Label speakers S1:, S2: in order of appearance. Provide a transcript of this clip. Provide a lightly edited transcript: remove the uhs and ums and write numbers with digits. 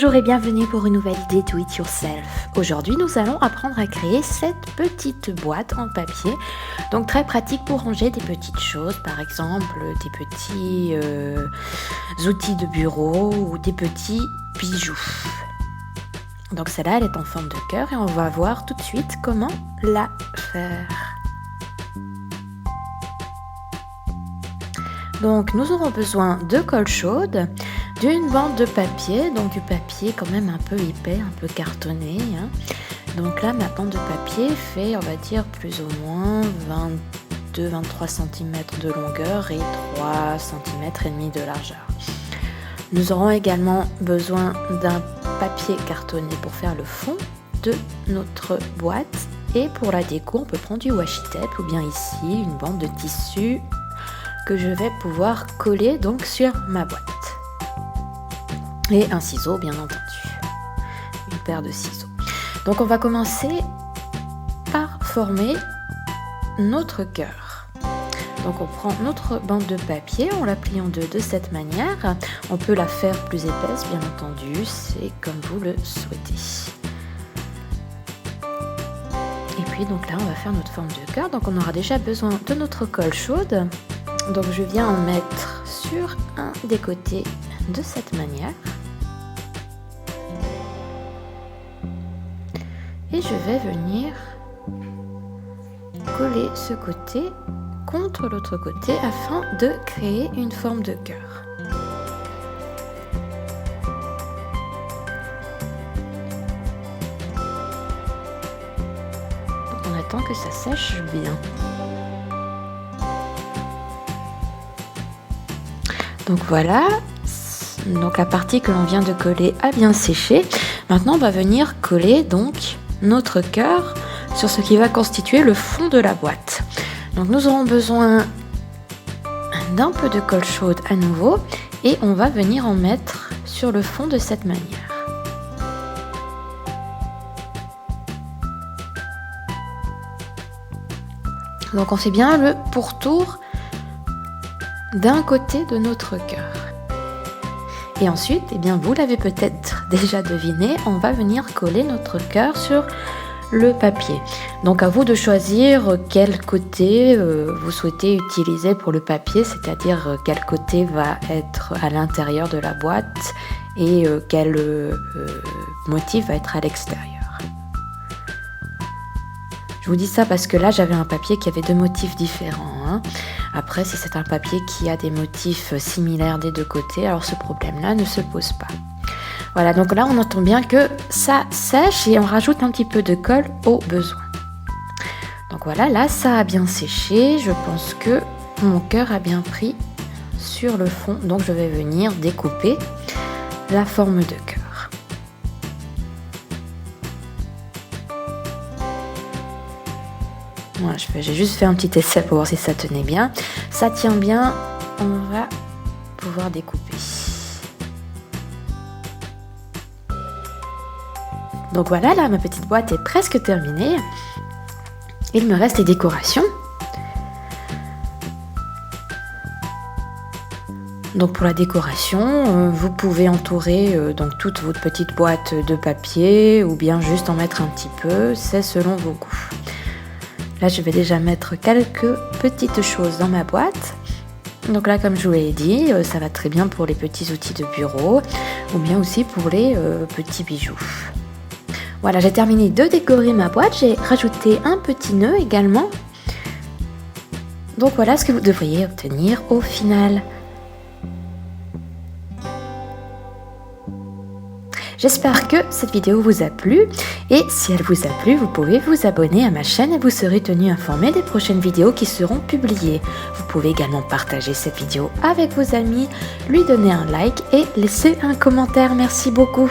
S1: Bonjour et bienvenue pour une nouvelle idée Do It Yourself. Aujourd'hui, nous allons apprendre à créer cette petite boîte en papier. Donc très pratique pour ranger des petites choses, par exemple des petits outils de bureau ou des petits bijoux. Donc celle-là, elle est en forme de cœur et on va voir tout de suite comment la faire. Donc nous aurons besoin de colle chaude, d'une bande de papier, donc du papier quand même un peu épais, un peu cartonné. Donc là, ma bande de papier fait, on va dire, plus ou moins 22-23 cm de longueur et 3 cm et demi de largeur. Nous aurons également besoin d'un papier cartonné pour faire le fond de notre boîte. Et pour la déco, on peut prendre du washi tape ou bien ici, une bande de tissu que je vais pouvoir coller donc sur ma boîte. Et un ciseau, bien entendu. Une paire de ciseaux. Donc on va commencer par former notre cœur. Donc on prend notre bande de papier, on la plie en deux de cette manière. On peut la faire plus épaisse, bien entendu, c'est comme vous le souhaitez. Et puis donc là, on va faire notre forme de cœur. Donc on aura déjà besoin de notre colle chaude. Donc je viens en mettre sur un des côtés de cette manière. Et je vais venir coller ce côté contre l'autre côté afin de créer une forme de cœur. Donc on attend que ça sèche bien. Donc voilà, donc la partie que l'on vient de coller a bien séché. Maintenant on va venir coller donc notre cœur sur ce qui va constituer le fond de la boîte. Donc nous aurons besoin d'un peu de colle chaude à nouveau et on va venir en mettre sur le fond de cette manière. Donc on fait bien le pourtour d'un côté de notre cœur. Et ensuite, eh bien, vous l'avez peut-être déjà deviné, on va venir coller notre cœur sur le papier. Donc à vous de choisir quel côté vous souhaitez utiliser pour le papier, c'est-à-dire quel côté va être à l'intérieur de la boîte et quel motif va être à l'extérieur. Je vous dis ça parce que là, j'avais un papier qui avait deux motifs différents. Après, si c'est un papier qui a des motifs similaires des deux côtés, alors ce problème-là ne se pose pas. Voilà, donc là, on entend bien que ça sèche et on rajoute un petit peu de colle au besoin. Donc voilà, là, ça a bien séché. Je pense que mon cœur a bien pris sur le fond. Donc, je vais venir découper la forme de cœur. Voilà, j'ai juste fait un petit essai pour voir si ça tenait bien. Ça tient bien, on va pouvoir découper. Donc voilà, là ma petite boîte est presque terminée. Il me reste les décorations. Donc pour la décoration, vous pouvez entourer donc toute votre petite boîte de papier ou bien juste en mettre un petit peu, c'est selon vos goûts. Là, je vais déjà mettre quelques petites choses dans ma boîte. Donc là, comme je vous l'ai dit, ça va très bien pour les petits outils de bureau ou bien aussi pour les petits bijoux. Voilà, j'ai terminé de décorer ma boîte. J'ai rajouté un petit nœud également. Donc voilà ce que vous devriez obtenir au final. J'espère que cette vidéo vous a plu et si elle vous a plu, vous pouvez vous abonner à ma chaîne et vous serez tenu informé des prochaines vidéos qui seront publiées. Vous pouvez également partager cette vidéo avec vos amis, lui donner un like et laisser un commentaire. Merci beaucoup.